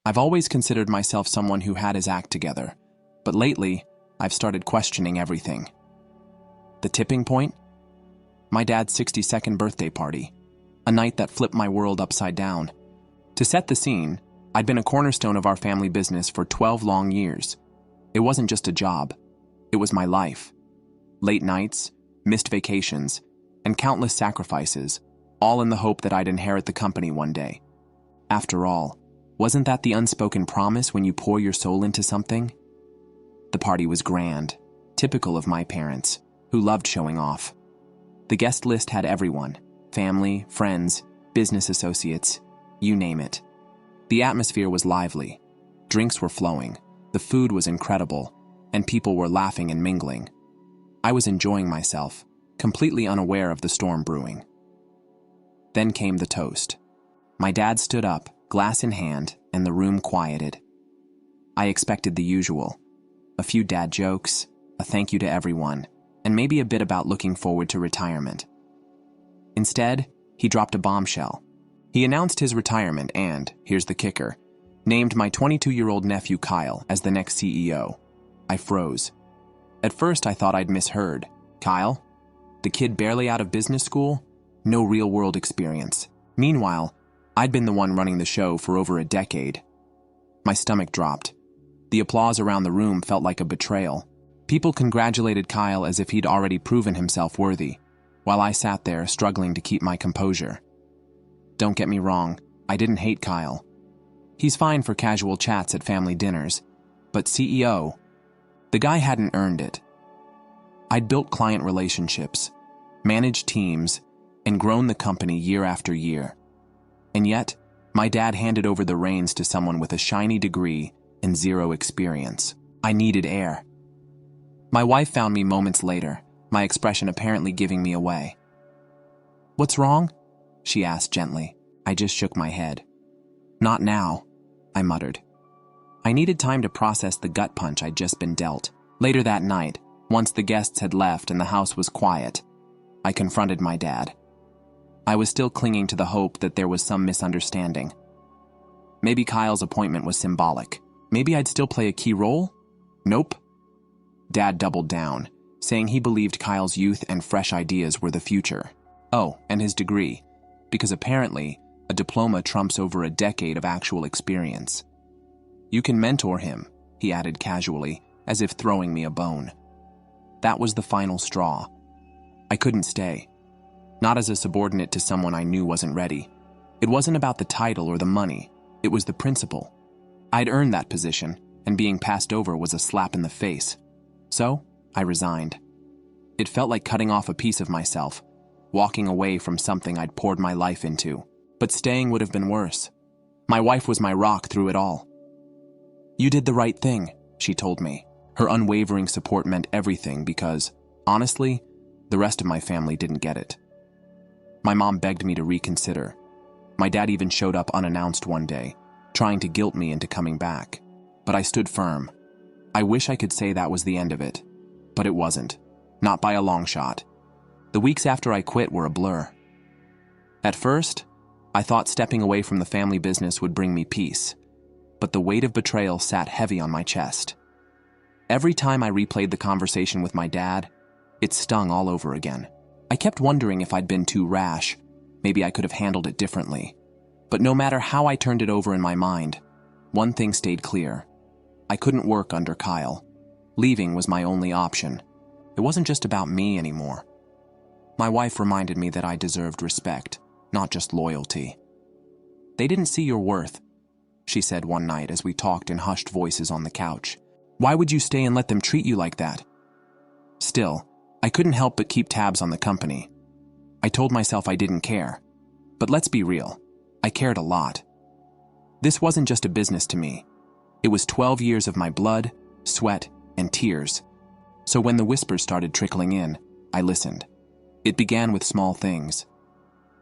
I've always considered myself someone who had his act together, but lately, I've started questioning everything. The tipping point? My dad's 62nd birthday party, a night that flipped my world upside down. To set the scene, I'd been a cornerstone of our family business for 12 long years. It wasn't just a job, it was my life. Late nights, missed vacations, and countless sacrifices, all in the hope that I'd inherit the company one day. After all, wasn't that the unspoken promise when you pour your soul into something? The party was grand, typical of my parents, who loved showing off. The guest list had everyone: family, friends, business associates, you name it. The atmosphere was lively, drinks were flowing, the food was incredible, and people were laughing and mingling. I was enjoying myself, completely unaware of the storm brewing. Then came the toast. My dad stood up, glass in hand, and the room quieted. I expected the usual: a few dad jokes, a thank you to everyone, and maybe a bit about looking forward to retirement. Instead, he dropped a bombshell. He announced his retirement and, here's the kicker, named my 22-year-old nephew Kyle as the next CEO. I froze. At first, I thought I'd misheard. Kyle? The kid barely out of business school? No real-world experience. Meanwhile, I'd been the one running the show for over a decade. My stomach dropped. The applause around the room felt like a betrayal. People congratulated Kyle as if he'd already proven himself worthy, while I sat there struggling to keep my composure. Don't get me wrong, I didn't hate Kyle. He's fine for casual chats at family dinners, but CEO, the guy hadn't earned it. I'd built client relationships, managed teams, and grown the company year after year. And yet, my dad handed over the reins to someone with a shiny degree and zero experience. I needed air. My wife found me moments later, my expression apparently giving me away. "What's wrong?" she asked gently. I just shook my head. "Not now," I muttered. I needed time to process the gut punch I'd just been dealt. Later that night, once the guests had left and the house was quiet, I confronted my dad. I was still clinging to the hope that there was some misunderstanding. Maybe Kyle's appointment was symbolic. Maybe I'd still play a key role? Nope. Dad doubled down, saying he believed Kyle's youth and fresh ideas were the future. Oh, and his degree, because apparently, a diploma trumps over a decade of actual experience. "You can mentor him," he added casually, as if throwing me a bone. That was the final straw. I couldn't stay. Not as a subordinate to someone I knew wasn't ready. It wasn't about the title or the money. It was the principle. I'd earned that position, and being passed over was a slap in the face. So, I resigned. It felt like cutting off a piece of myself, walking away from something I'd poured my life into. But staying would have been worse. My wife was my rock through it all. "You did the right thing," she told me. Her unwavering support meant everything because, honestly, the rest of my family didn't get it. My mom begged me to reconsider. My dad even showed up unannounced one day, trying to guilt me into coming back. But I stood firm. I wish I could say that was the end of it, but it wasn't. Not by a long shot. The weeks after I quit were a blur. At first, I thought stepping away from the family business would bring me peace, but the weight of betrayal sat heavy on my chest. Every time I replayed the conversation with my dad, it stung all over again. I kept wondering if I'd been too rash. Maybe I could have handled it differently. But no matter how I turned it over in my mind, one thing stayed clear. I couldn't work under Kyle. Leaving was my only option. It wasn't just about me anymore. My wife reminded me that I deserved respect, not just loyalty. "They didn't see your worth," she said one night as we talked in hushed voices on the couch. "Why would you stay and let them treat you like that?" Still, I couldn't help but keep tabs on the company. I told myself I didn't care. But let's be real, I cared a lot. This wasn't just a business to me. It was 12 years of my blood, sweat, and tears. So when the whispers started trickling in, I listened. It began with small things.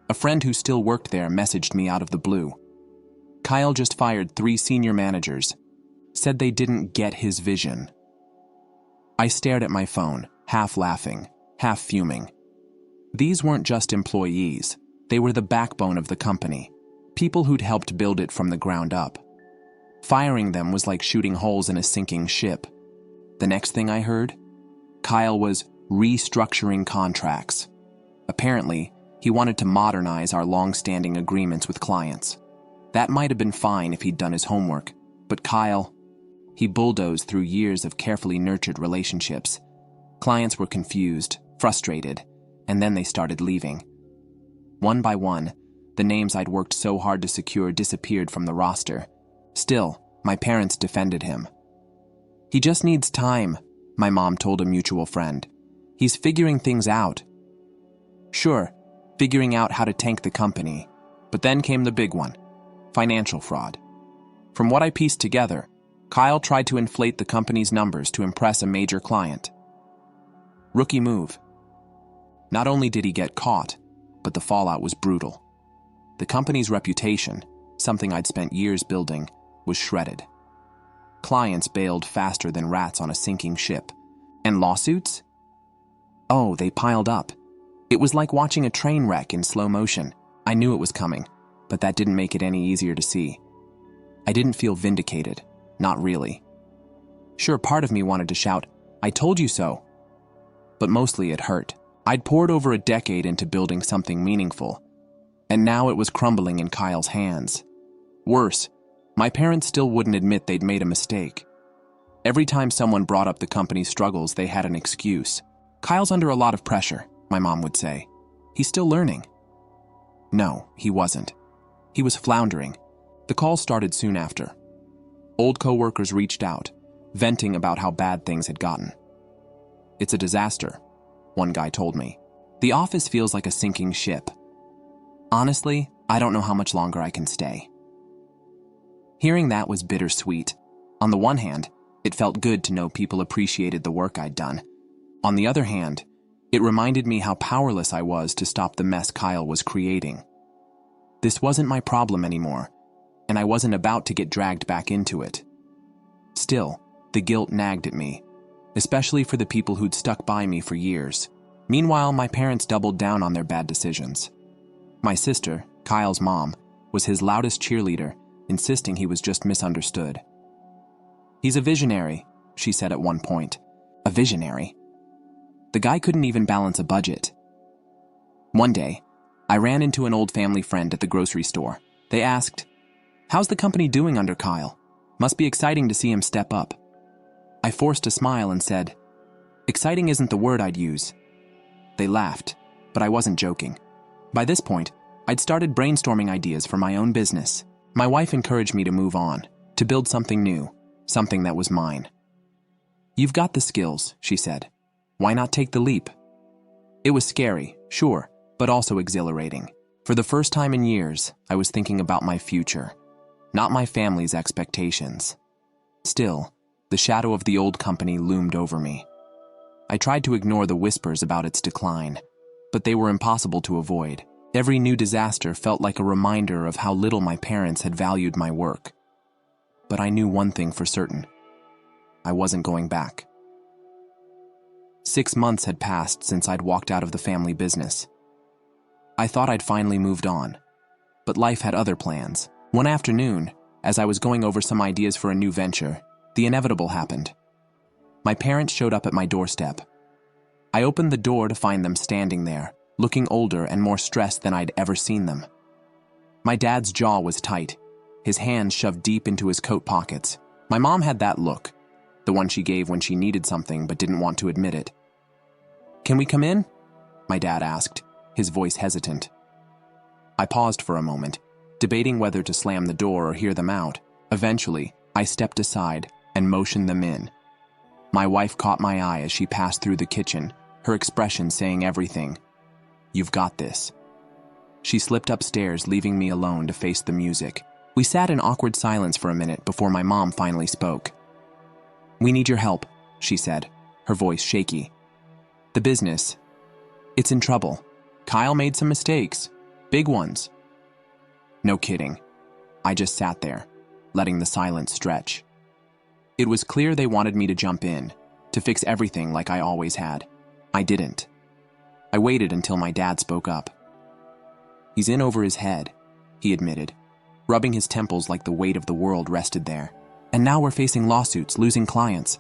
A friend who still worked there messaged me out of the blue. "Kyle just fired 3 senior managers. Said they didn't get his vision." I stared at my phone, half laughing, half fuming. These weren't just employees. They were the backbone of the company, people who'd helped build it from the ground up. Firing them was like shooting holes in a sinking ship. The next thing I heard, Kyle was restructuring contracts. Apparently, he wanted to modernize our long-standing agreements with clients. That might have been fine if he'd done his homework, but Kyle, he bulldozed through years of carefully nurtured relationships. Clients were confused, frustrated, and then they started leaving. One by one, the names I'd worked so hard to secure disappeared from the roster. Still, my parents defended him. "He just needs time," my mom told a mutual friend. "He's figuring things out." Sure, figuring out how to tank the company. But then came the big one, financial fraud. From what I pieced together, Kyle tried to inflate the company's numbers to impress a major client. Rookie move. Not only did he get caught, but the fallout was brutal. The company's reputation, something I'd spent years building, was shredded. Clients bailed faster than rats on a sinking ship. And lawsuits? Oh, they piled up. It was like watching a train wreck in slow motion. I knew it was coming, but that didn't make it any easier to see. I didn't feel vindicated. Not really. Sure, part of me wanted to shout, "I told you so." But mostly it hurt. I'd poured over a decade into building something meaningful, and now it was crumbling in Kyle's hands. Worse, my parents still wouldn't admit they'd made a mistake. Every time someone brought up the company's struggles, they had an excuse. "Kyle's under a lot of pressure," my mom would say. "He's still learning." No, he wasn't. He was floundering. The call started soon after. Old coworkers reached out, venting about how bad things had gotten. "It's a disaster," one guy told me. "The office feels like a sinking ship. Honestly, I don't know how much longer I can stay." Hearing that was bittersweet. On the one hand, it felt good to know people appreciated the work I'd done. On the other hand, it reminded me how powerless I was to stop the mess Kyle was creating. This wasn't my problem anymore, and I wasn't about to get dragged back into it. Still, the guilt nagged at me, especially for the people who'd stuck by me for years. Meanwhile, my parents doubled down on their bad decisions. My sister, Kyle's mom, was his loudest cheerleader, insisting he was just misunderstood. "He's a visionary," she said at one point. A visionary? The guy couldn't even balance a budget. One day, I ran into an old family friend at the grocery store. They asked, "How's the company doing under Kyle? Must be exciting to see him step up." I forced a smile and said, "Exciting isn't the word I'd use." They laughed, but I wasn't joking. By this point, I'd started brainstorming ideas for my own business. My wife encouraged me to move on, to build something new, something that was mine. "You've got the skills," she said. "Why not take the leap?" It was scary, sure, but also exhilarating. For the first time in years, I was thinking about my future, not my family's expectations. Still, the shadow of the old company loomed over me. I tried to ignore the whispers about its decline, but they were impossible to avoid. Every new disaster felt like a reminder of how little my parents had valued my work. But I knew one thing for certain. I wasn't going back. 6 months had passed since I'd walked out of the family business. I thought I'd finally moved on, but life had other plans. One afternoon, as I was going over some ideas for a new venture, the inevitable happened. My parents showed up at my doorstep. I opened the door to find them standing there, looking older and more stressed than I'd ever seen them. My dad's jaw was tight, his hands shoved deep into his coat pockets. My mom had that look, the one she gave when she needed something but didn't want to admit it. "Can we come in?" my dad asked, his voice hesitant. I paused for a moment, debating whether to slam the door or hear them out. Eventually, I stepped aside and motioned them in. My wife caught my eye as she passed through the kitchen, her expression saying everything. "You've got this." She slipped upstairs, leaving me alone to face the music. We sat in awkward silence for a minute before my mom finally spoke. "We need your help," she said, her voice shaky. "The business, it's in trouble. Kyle made some mistakes, big ones." No kidding. I just sat there, letting the silence stretch. It was clear they wanted me to jump in, to fix everything like I always had. I didn't. I waited until my dad spoke up. "He's in over his head," he admitted. rubbing his temples like the weight of the world rested there. And now we're facing lawsuits, losing clients.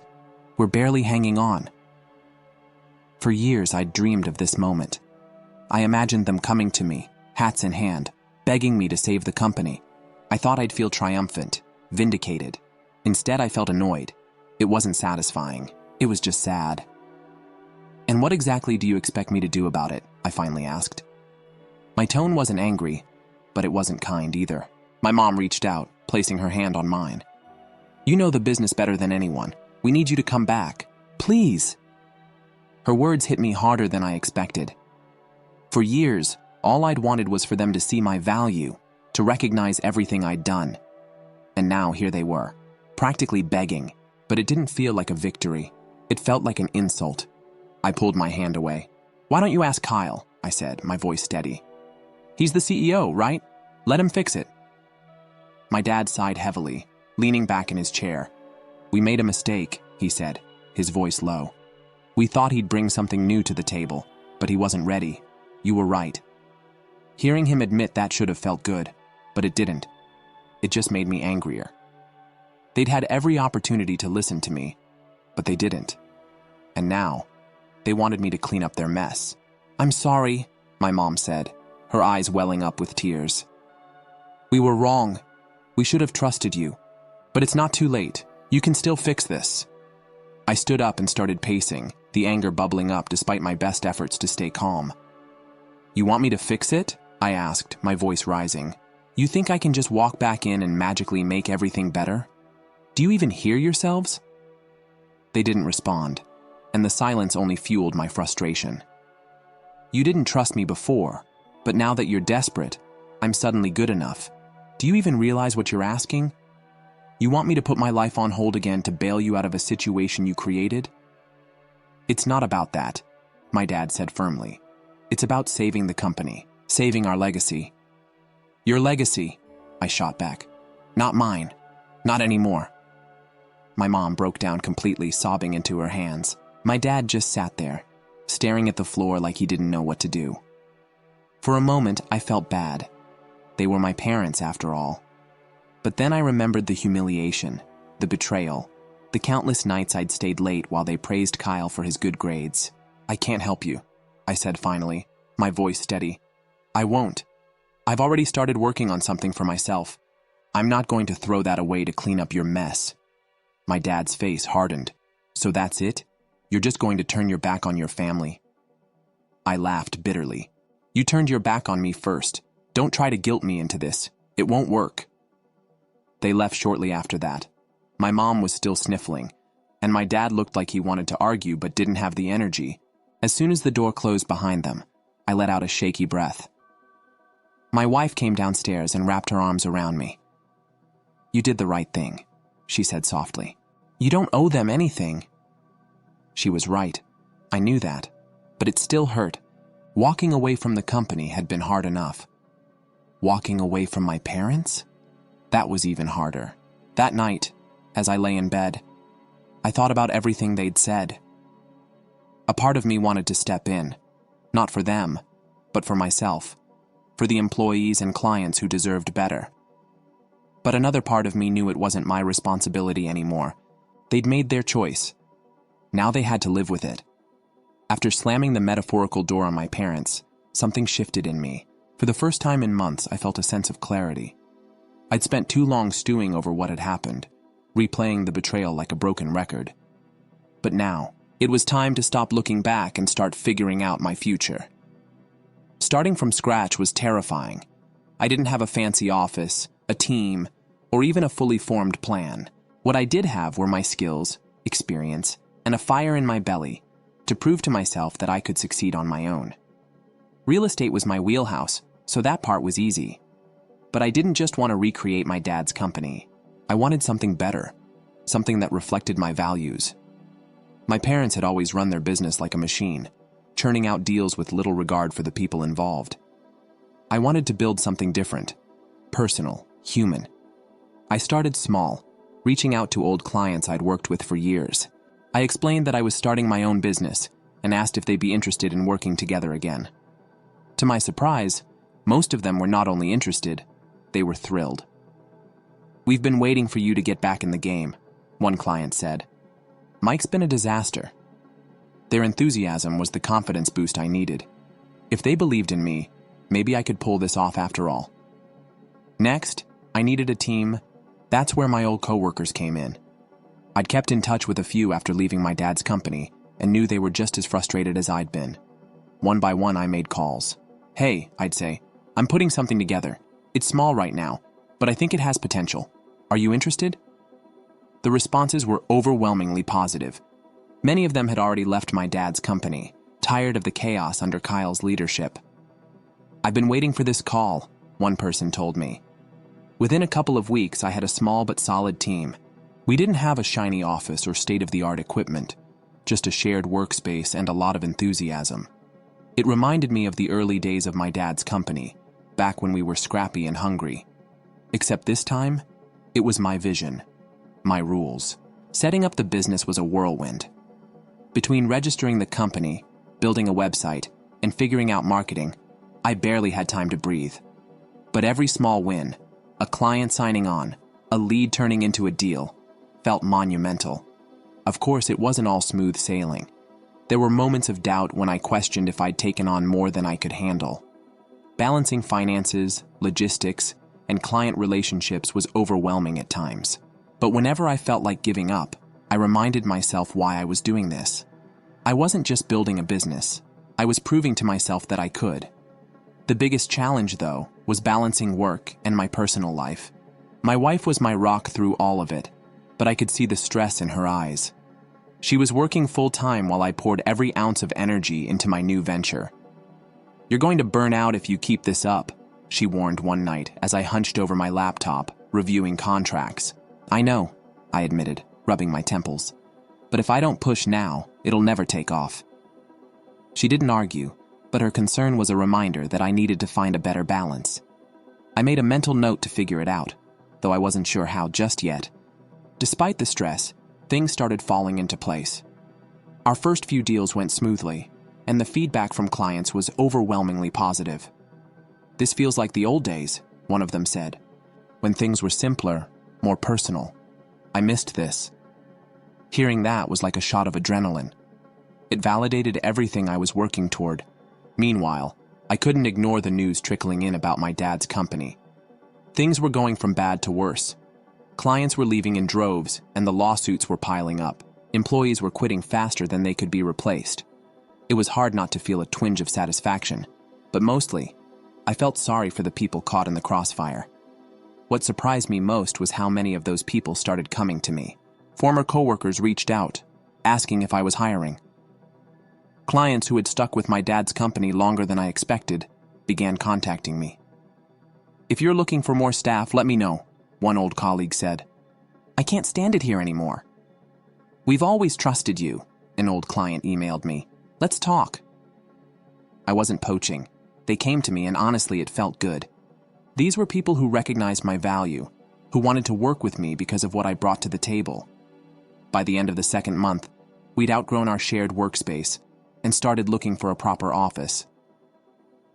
We're barely hanging on. For years, I'd dreamed of this moment. I imagined them coming to me, hats in hand, begging me to save the company. I thought I'd feel triumphant, vindicated. Instead, I felt annoyed. It wasn't satisfying. It was just sad. "And what exactly do you expect me to do about it?" I finally asked. My tone wasn't angry, but it wasn't kind either. My mom reached out, placing her hand on mine. "You know the business better than anyone. We need you to come back. Please." Her words hit me harder than I expected. For years, all I'd wanted was for them to see my value, to recognize everything I'd done. And now here they were, practically begging, but it didn't feel like a victory. It felt like an insult. I pulled my hand away. "Why don't you ask Kyle?" I said, my voice steady. "He's the CEO, right? Let him fix it." My dad sighed heavily, leaning back in his chair. "We made a mistake," he said, his voice low. "We thought he'd bring something new to the table, but he wasn't ready. You were right." Hearing him admit that should have felt good, but it didn't. It just made me angrier. They'd had every opportunity to listen to me, but they didn't. And now, they wanted me to clean up their mess. "I'm sorry," my mom said, her eyes welling up with tears. "We were wrong. We should have trusted you. But it's not too late. You can still fix this." I stood up and started pacing, the anger bubbling up despite my best efforts to stay calm. "You want me to fix it?" I asked, my voice rising. "You think I can just walk back in and magically make everything better? Do you even hear yourselves?" They didn't respond, and the silence only fueled my frustration. "You didn't trust me before, but now that you're desperate, I'm suddenly good enough. Do you even realize what you're asking? You want me to put my life on hold again to bail you out of a situation you created?" "It's not about that," my dad said firmly. "It's about saving the company, saving our legacy." "Your legacy," I shot back. "Not mine. Not anymore." My mom broke down completely, sobbing into her hands. My dad just sat there, staring at the floor like he didn't know what to do. For a moment, I felt bad. They were my parents, after all. But then I remembered the humiliation, the betrayal, the countless nights I'd stayed late while they praised Kyle for his good grades. "I can't help you," I said finally, my voice steady. "I won't. I've already started working on something for myself. I'm not going to throw that away to clean up your mess." My dad's face hardened. "So that's it? You're just going to turn your back on your family?" I laughed bitterly. "You turned your back on me first. Don't try to guilt me into this. It won't work." They left shortly after that. My mom was still sniffling, and my dad looked like he wanted to argue but didn't have the energy. As soon as the door closed behind them, I let out a shaky breath. My wife came downstairs and wrapped her arms around me. "You did the right thing," she said softly. "You don't owe them anything." She was right. I knew that, but it still hurt. Walking away from the company had been hard enough. Walking away from my parents? That was even harder. That night, as I lay in bed, I thought about everything they'd said. A part of me wanted to step in, not for them, but for myself, for the employees and clients who deserved better. But another part of me knew it wasn't my responsibility anymore. They'd made their choice. Now they had to live with it. After slamming the metaphorical door on my parents, something shifted in me. For the first time in months, I felt a sense of clarity. I'd spent too long stewing over what had happened, replaying the betrayal like a broken record. But now, it was time to stop looking back and start figuring out my future. Starting from scratch was terrifying. I didn't have a fancy office, a team, or even a fully formed plan. What I did have were my skills, experience, and a fire in my belly to prove to myself that I could succeed on my own. Real estate was my wheelhouse, so that part was easy. But I didn't just want to recreate my dad's company. I wanted something better, something that reflected my values. My parents had always run their business like a machine, churning out deals with little regard for the people involved. I wanted to build something different, personal, human. I started small, reaching out to old clients I'd worked with for years. I explained that I was starting my own business and asked if they'd be interested in working together again. To my surprise, most of them were not only interested, they were thrilled. "We've been waiting for you to get back in the game," one client said. "Mike's been a disaster." Their enthusiasm was the confidence boost I needed. If they believed in me, maybe I could pull this off after all. Next, I needed a team. That's where my old coworkers came in. I'd kept in touch with a few after leaving my dad's company and knew they were just as frustrated as I'd been. One by one, I made calls. "Hey," I'd say, "I'm putting something together. It's small right now, but I think it has potential. Are you interested?" The responses were overwhelmingly positive. Many of them had already left my dad's company, tired of the chaos under Kyle's leadership. "I've been waiting for this call," one person told me. Within a couple of weeks, I had a small but solid team. We didn't have a shiny office or state-of-the-art equipment, just a shared workspace and a lot of enthusiasm. It reminded me of the early days of my dad's company, back when we were scrappy and hungry. Except this time, it was my vision, my rules. Setting up the business was a whirlwind. Between registering the company, building a website, and figuring out marketing, I barely had time to breathe. But every small win, a client signing on, a lead turning into a deal, felt monumental. Of course, it wasn't all smooth sailing. There were moments of doubt when I questioned if I'd taken on more than I could handle. Balancing finances, logistics, and client relationships was overwhelming at times. But whenever I felt like giving up, I reminded myself why I was doing this. I wasn't just building a business. I was proving to myself that I could. The biggest challenge, though, was balancing work and my personal life. My wife was my rock through all of it, but I could see the stress in her eyes. She was working full-time while I poured every ounce of energy into my new venture. "You're going to burn out if you keep this up," she warned one night as I hunched over my laptop, reviewing contracts. "I know," I admitted, rubbing my temples. "But if I don't push now, it'll never take off." She didn't argue, but her concern was a reminder that I needed to find a better balance. I made a mental note to figure it out, though I wasn't sure how just yet. Despite the stress, things started falling into place. Our first few deals went smoothly, and the feedback from clients was overwhelmingly positive. "This feels like the old days," one of them said, "when things were simpler, more personal. I missed this." Hearing that was like a shot of adrenaline. It validated everything I was working toward. Meanwhile, I couldn't ignore the news trickling in about my dad's company. Things were going from bad to worse. Clients were leaving in droves, and the lawsuits were piling up. Employees were quitting faster than they could be replaced. It was hard not to feel a twinge of satisfaction, but mostly, I felt sorry for the people caught in the crossfire. What surprised me most was how many of those people started coming to me. Former coworkers reached out, asking if I was hiring. Clients who had stuck with my dad's company longer than I expected began contacting me. "If you're looking for more staff, let me know," one old colleague said. "I can't stand it here anymore." "We've always trusted you," an old client emailed me. "Let's talk." I wasn't poaching. They came to me, and honestly, it felt good. These were people who recognized my value, who wanted to work with me because of what I brought to the table. By the end of the second month, we'd outgrown our shared workspace and started looking for a proper office.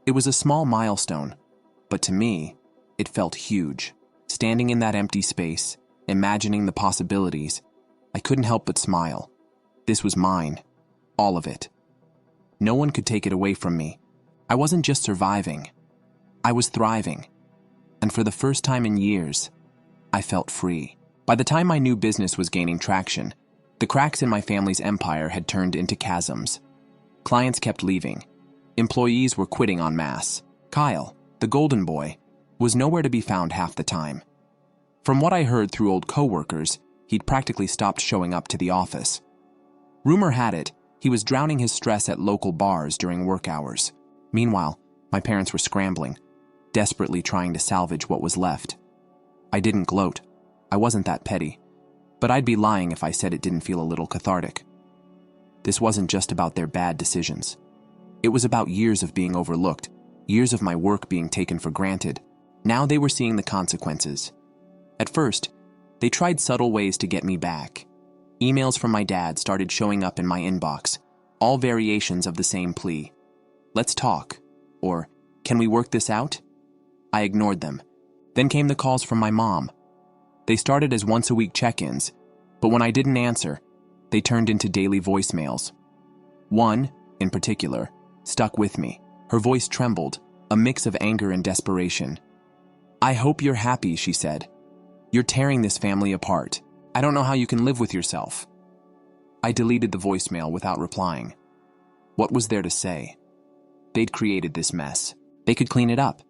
It was a small milestone, but to me, it felt huge. Standing in that empty space, imagining the possibilities, I couldn't help but smile. This was mine, all of it. No one could take it away from me. I wasn't just surviving, I was thriving. And for the first time in years, I felt free. By the time my new business was gaining traction, the cracks in my family's empire had turned into chasms. Clients kept leaving. Employees were quitting en masse. Kyle, the golden boy, was nowhere to be found half the time. From what I heard through old coworkers, he'd practically stopped showing up to the office. Rumor had it, he was drowning his stress at local bars during work hours. Meanwhile, my parents were scrambling, desperately trying to salvage what was left. I didn't gloat. I wasn't that petty. But I'd be lying if I said it didn't feel a little cathartic. This wasn't just about their bad decisions. It was about years of being overlooked, years of my work being taken for granted. Now they were seeing the consequences. At first, they tried subtle ways to get me back. Emails from my dad started showing up in my inbox, all variations of the same plea. "Let's talk," or "Can we work this out?" I ignored them. Then came the calls from my mom. They started as once-a-week check-ins, but when I didn't answer, they turned into daily voicemails. One, in particular, stuck with me. Her voice trembled, a mix of anger and desperation. "I hope you're happy," she said. "You're tearing this family apart. I don't know how you can live with yourself." I deleted the voicemail without replying. What was there to say? They'd created this mess. They could clean it up.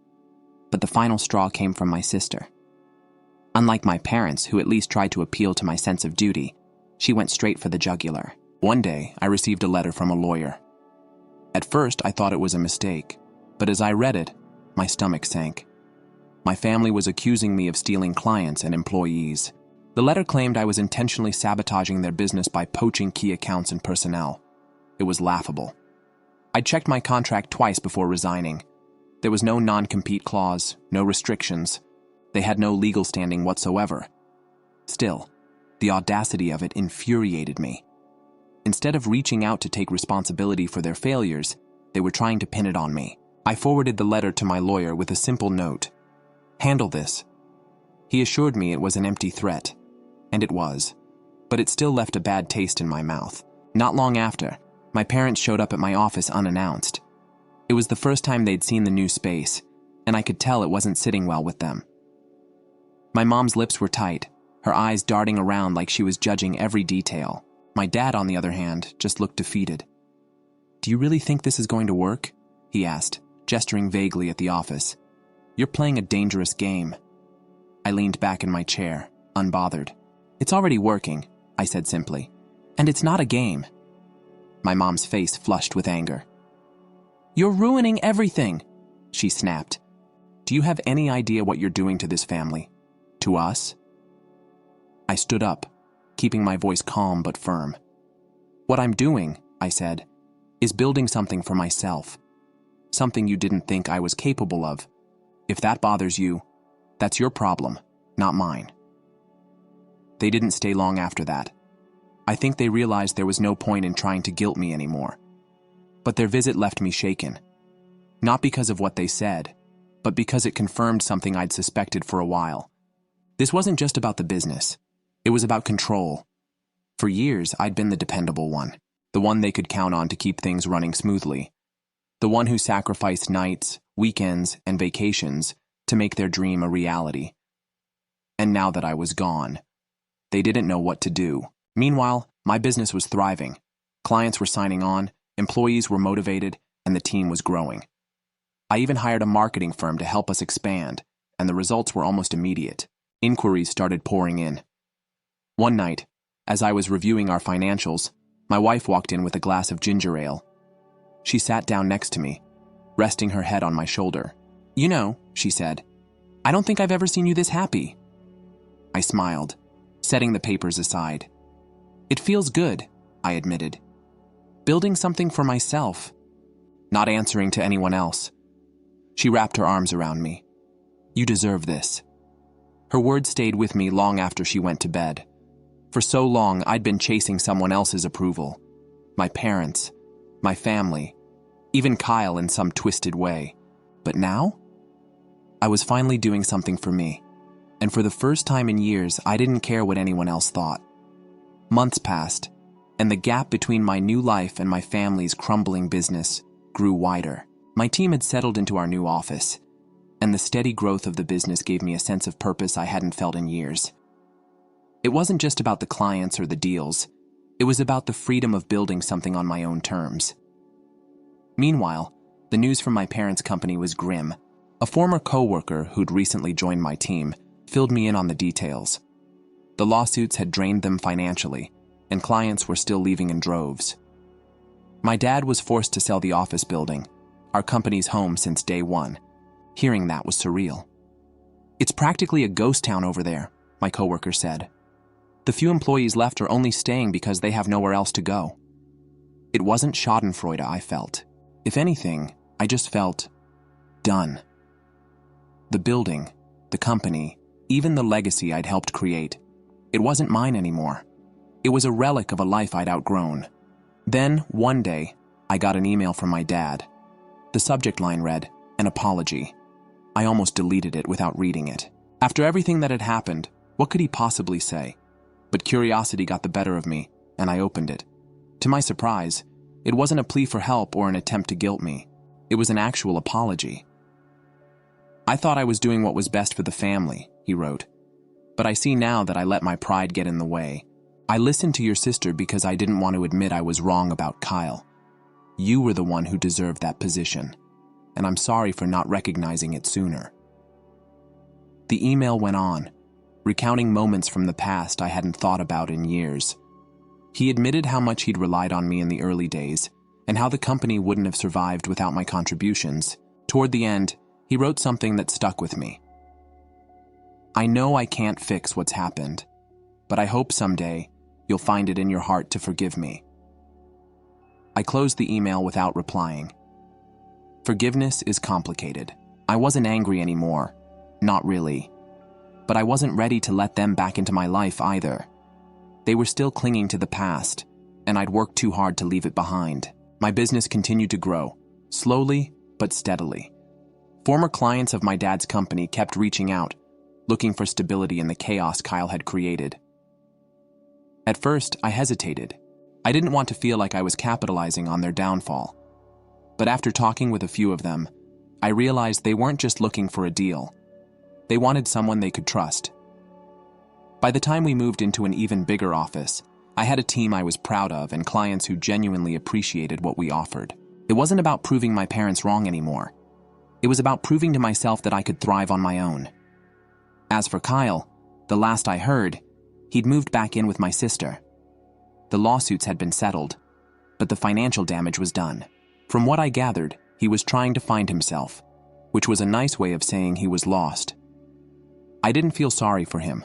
But the final straw came from my sister. Unlike my parents, who at least tried to appeal to my sense of duty, she went straight for the jugular. One day, I received a letter from a lawyer. At first, I thought it was a mistake, but as I read it, my stomach sank. My family was accusing me of stealing clients and employees. The letter claimed I was intentionally sabotaging their business by poaching key accounts and personnel. It was laughable. I checked my contract twice before resigning. There was no non-compete clause, no restrictions. They had no legal standing whatsoever. Still, the audacity of it infuriated me. Instead of reaching out to take responsibility for their failures, they were trying to pin it on me. I forwarded the letter to my lawyer with a simple note: "Handle this." He assured me it was an empty threat, and it was, but it still left a bad taste in my mouth. Not long after, my parents showed up at my office unannounced. It was the first time they'd seen the new space, and I could tell it wasn't sitting well with them. My mom's lips were tight, her eyes darting around like she was judging every detail. My dad, on the other hand, just looked defeated. "Do you really think this is going to work?" he asked, gesturing vaguely at the office. "You're playing a dangerous game." I leaned back in my chair, unbothered. "It's already working," I said simply. "And it's not a game." My mom's face flushed with anger. "You're ruining everything," she snapped. "Do you have any idea what you're doing to this family? To us?" I stood up, keeping my voice calm but firm. "What I'm doing," I said, "is building something for myself. Something you didn't think I was capable of. If that bothers you, that's your problem, not mine." They didn't stay long after that. I think they realized there was no point in trying to guilt me anymore. But their visit left me shaken. Not because of what they said, but because it confirmed something I'd suspected for a while. This wasn't just about the business. It was about control. For years, I'd been the dependable one, the one they could count on to keep things running smoothly, the one who sacrificed nights, weekends, and vacations to make their dream a reality. And now that I was gone, they didn't know what to do. Meanwhile, my business was thriving. Clients were signing on, employees were motivated, and the team was growing. I even hired a marketing firm to help us expand, and the results were almost immediate. Inquiries started pouring in. One night, as I was reviewing our financials, my wife walked in with a glass of ginger ale. She sat down next to me, resting her head on my shoulder. "You know," she said, "I don't think I've ever seen you this happy." I smiled, setting the papers aside. "It feels good," I admitted. "Building something for myself, not answering to anyone else." She wrapped her arms around me. "You deserve this." Her words stayed with me long after she went to bed. For so long, I'd been chasing someone else's approval. My parents, my family, even Kyle in some twisted way. But now? I was finally doing something for me. And for the first time in years, I didn't care what anyone else thought. Months passed, and the gap between my new life and my family's crumbling business grew wider. My team had settled into our new office, and the steady growth of the business gave me a sense of purpose I hadn't felt in years. It wasn't just about the clients or the deals. It was about the freedom of building something on my own terms. Meanwhile, the news from my parents' company was grim. A former coworker who'd recently joined my team filled me in on the details. The lawsuits had drained them financially, and clients were still leaving in droves. My dad was forced to sell the office building, our company's home since day one. Hearing that was surreal. "It's practically a ghost town over there," my coworker said. "The few employees left are only staying because they have nowhere else to go." It wasn't schadenfreude I felt. If anything, I just felt done. The building, the company, even the legacy I'd helped create, it wasn't mine anymore. It was a relic of a life I'd outgrown. Then, one day, I got an email from my dad. The subject line read, "An apology." I almost deleted it without reading it. After everything that had happened, What could he possibly say? But curiosity got the better of me, and I opened it. To my surprise, it wasn't a plea for help or an attempt to guilt me. It was an actual apology. "I thought I was doing what was best for the family," he wrote. "But I see now that I let my pride get in the way. I listened to your sister because I didn't want to admit I was wrong about Kyle. You were the one who deserved that position, and I'm sorry for not recognizing it sooner." The email went on, recounting moments from the past I hadn't thought about in years. He admitted how much he'd relied on me in the early days, and how the company wouldn't have survived without my contributions. Toward the end, he wrote something that stuck with me. "I know I can't fix what's happened, but I hope someday you'll find it in your heart to forgive me." I closed the email without replying. Forgiveness is complicated. I wasn't angry anymore. Not really. But I wasn't ready to let them back into my life either. They were still clinging to the past, and I'd worked too hard to leave it behind. My business continued to grow, slowly but steadily. Former clients of my dad's company kept reaching out, looking for stability in the chaos Kyle had created. At first, I hesitated. I didn't want to feel like I was capitalizing on their downfall. But after talking with a few of them, I realized they weren't just looking for a deal. They wanted someone they could trust. By the time we moved into an even bigger office, I had a team I was proud of and clients who genuinely appreciated what we offered. It wasn't about proving my parents wrong anymore. It was about proving to myself that I could thrive on my own. As for Kyle, the last I heard, he'd moved back in with my sister. The lawsuits had been settled, but the financial damage was done. From what I gathered, he was trying to find himself, which was a nice way of saying he was lost. I didn't feel sorry for him.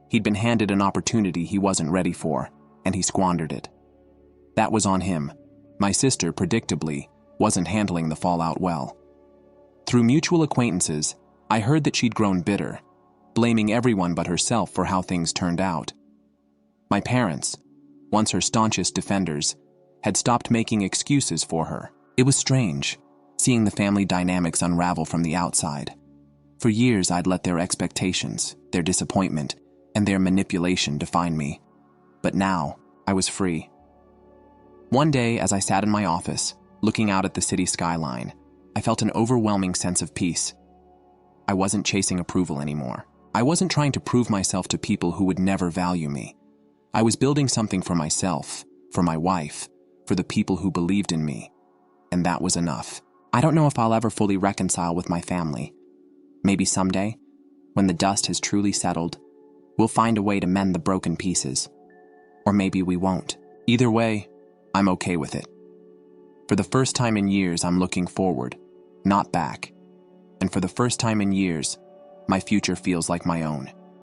He'd been handed an opportunity he wasn't ready for, and he squandered it. That was on him. My sister, predictably, wasn't handling the fallout well. Through mutual acquaintances, I heard that she'd grown bitter, blaming everyone but herself for how things turned out. My parents, once her staunchest defenders, had stopped making excuses for her. It was strange, seeing the family dynamics unravel from the outside. For years, I'd let their expectations, their disappointment, and their manipulation define me. But now, I was free. One day, as I sat in my office, looking out at the city skyline, I felt an overwhelming sense of peace. I wasn't chasing approval anymore. I wasn't trying to prove myself to people who would never value me. I was building something for myself, for my wife, for the people who believed in me. And that was enough. I don't know if I'll ever fully reconcile with my family. Maybe someday, when the dust has truly settled, we'll find a way to mend the broken pieces. Or maybe we won't. Either way, I'm okay with it. For the first time in years, I'm looking forward, not back. And for the first time in years, my future feels like my own.